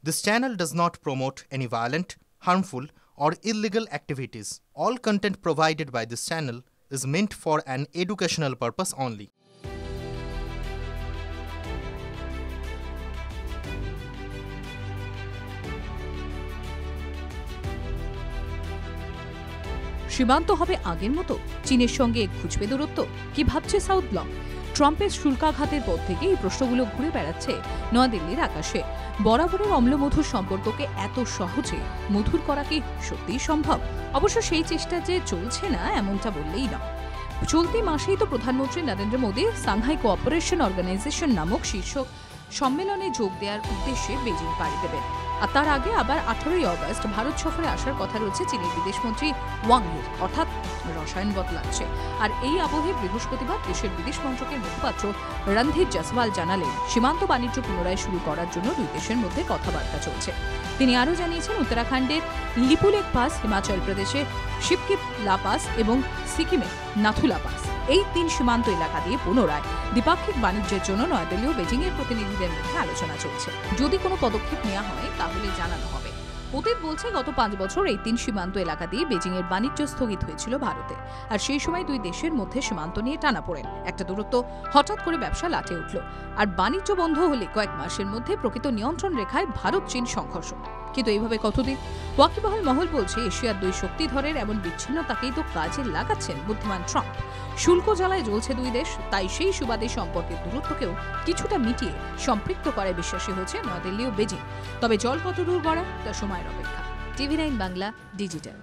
This channel does not promote any violent, harmful, or illegal activities. All content provided by this channel is meant for an educational purpose only. সীমান্ত হবে আগের মতো, চীনের সঙ্গে ঘুচবে দূরত্ব, কি ভাবছে সাউথ ব্লক? ট্রাম্পের শুল্কাঘাতের পর থেকে এই প্রশ্নগুলো ঘুরে বেড়াচ্ছে নয়াদিল্লির আকাশে। বরাবরের অম্লমধুর সম্পর্ককে এত সহজে মধুর করা কি সত্যিই সম্ভব? অবশ্য সেই চেষ্টা যে চলছে না এমনটা বললেই নয়। চলতি মাসেই তো প্রধানমন্ত্রী Narendra Modi Shanghai cooperation organization নামক শীর্ষ সম্মেলনে যোগ দেওয়ার উদ্দেশ্যে বেজিং পাড়ি দেবেন। আর তার আগে আবার 18ই অগস্ট ভারত সফরে আসার কথা রয়েছে চীনের বিদেশমন্ত্রী ওয়াং ইর, অর্থাৎ রসায়ন বদলাচ্ছে। আর এই আবহে বৃহস্পতিবার দেশের বিদেশ মন্ত্রকের মুখপাত্র রণধীর জয়সওয়াল জানালেন, সীমান্ত বাণিজ্য পুনরায় শুরু করার জন্য দুই দেশের মধ্যে কথাবার্তা চলছে। তিনি আরও জানিয়েছেন, উত্তরাখণ্ডের লিপুলেক পাস, হিমাচল প্রদেশে শিবকিপ লা পাস এবং সিকিমের নাথুলা পাস, এই 3 সীমান্ত এলাকা দিয়ে পুনরায় দ্বিপাক্ষিক বাণিজ্যের জন্য নয়াদিল্লি ও বেজিং এর প্রতিনিধিদের মধ্যে আলোচনা চলছে। যদি কোনো পদক্ষেপ নেওয়া হয় তাহলে জানানো হবে। অতীত বলছে, গত 5 বছর এই 3 সীমান্ত এলাকা দিয়ে বেজিং এর বাণিজ্য স্থগিত হয়েছিল ভারতে। আর সেই সময় দুই দেশের মধ্যে সীমান্ত নিয়ে টানাপোড়েন, একটা দূরত্ব, হঠাৎ করে ব্যবসা লাটে উঠল। আর বাণিজ্য বন্ধ হলে কয়েক মাসের মধ্যে প্রকৃত নিয়ন্ত্রণ রেখায় ভারত চীন সংঘর্ষ। কিন্তু এইভাবে কতদিন? ওয়াকিবহাল মহল বলছে, এশিয়ার 2 শক্তিধরের এমন বিচ্ছিন্নতাকেই তো কাজে লাগাচ্ছেন বুদ্ধিমান ট্রাম্প। শুল্ক জ্বালায় জ্বলছে দুই দেশ, তাই সেই সুবাদে সম্পর্কের দূরত্বকেও কিছুটা মিটিয়ে সম্পৃক্ত করায় বিশ্বাসী হয়েছে নয়াদিল্লি ও বেজিং। তবে জল কত দূর গড়ায় তা সময়ের অপেক্ষা। TV9 Bangla digital.